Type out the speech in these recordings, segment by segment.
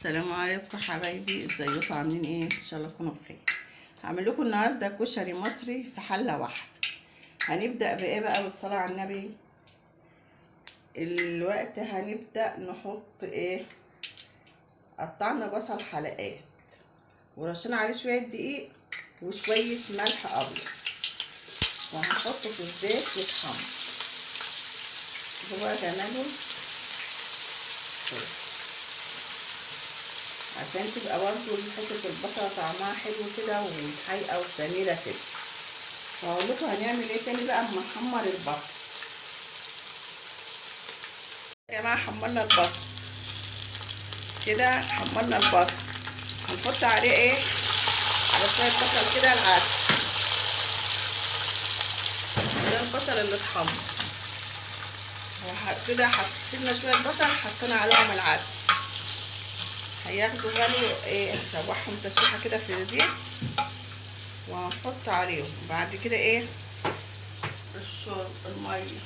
السلام عليكم حبايبي، ازيكم عاملين ايه؟ ان شاء الله تكونوا بخير. هعمل لكم النهارده كشري مصري في حله واحده. هنبدا بايه بقى؟ بالصلاه على النبي. الوقت هنبدا نحط ايه؟ قطعنا بصل حلقات ورشينا عليه شويه دقيق وشويه ملح ابيض، وهنحطه في الزيت يتحمر. شوفوا بقى جماله عشان تبقى برضه حته البصله طعمها حلو كده وحايقه وجميله كده. وهقول لكم هنعمل ايه تاني بقى اما نحمر البصل. يا جماعه حمرنا البصل كده، حمرنا البصل هنحط عليه ايه؟ على شويه بصل كده العدس. ده البصل اللي اتحمر كده، حطينا شويه بصل حطينا عليهم العدس، هياخدوا غلو ايه، نشوحهم تشويحه كده في الزيت وهنحط عليهم بعد كده ايه؟ الشرب الميه.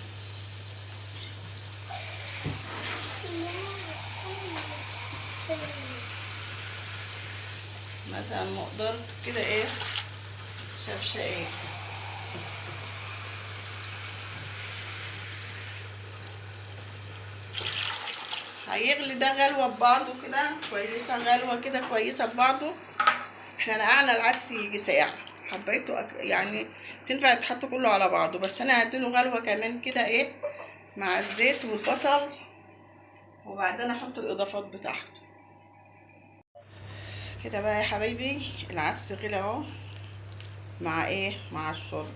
مثلا مقدار كده ايه، شفشاقين. هيغلي ده غلوه ببعضه كده كويسه، غلوه كده كويسه ببعضه. احنا نقعنا العدس يجي ساعه، حبيته يعني تنفع يتحط كله على بعضه، بس انا هديله غلوه كمان كده ايه مع الزيت والبصل، وبعدين احط الاضافات بتاعته كده بقى يا حبايبي. العدس غلي اهو مع ايه؟ مع الشوربه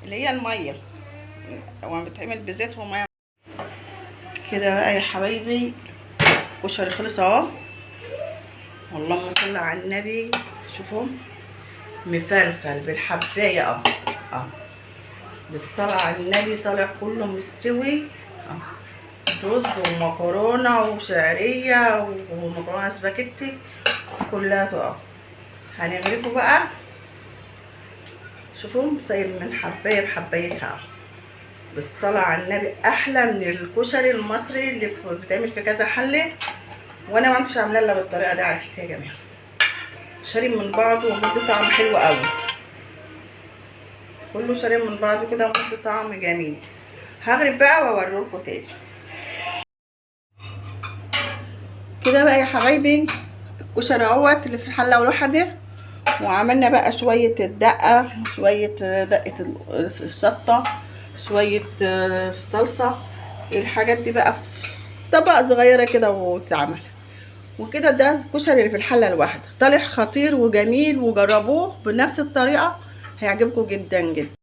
اللي هي الميه، هو بيتعمل بزيت وميه كده بقى يا حبايبي. الكشري خلص اهو، اللهم صل على النبي. شوفوا مفلفل بالحبايه اهو اهو، بالصلاه على النبي، طالع كله مستوي اهو. رز ومكرونه وشعريه ومكرونه سباكيتي كلها اهو. هنغرفه بقى. شوفوا سايب من حبايه بحبايتها بالصلاه على النبي. احلى من الكشري المصري اللي بيتعمل في كذا حله، وانا ما كنتش عاملاه الا بالطريقه دي على فكره يا جماعه. شارب من بعضه ومدي طعم حلو قوي، كله شارب من بعضه كده ومدي طعم جميل. هغرب بقى واوريلكوا تاني كده بقى يا حبايبي. الكشري اهوت اللي في الحله والواحده، وعملنا بقى شويه الدقه، شويه دقه الشطه، شويه صلصه، الحاجات دي بقى في طبق صغيره كده واتعمل وكده. ده الكشري اللي في الحله الواحده، طالع خطير وجميل، وجربوه بنفس الطريقه هيعجبكم جدا جدا.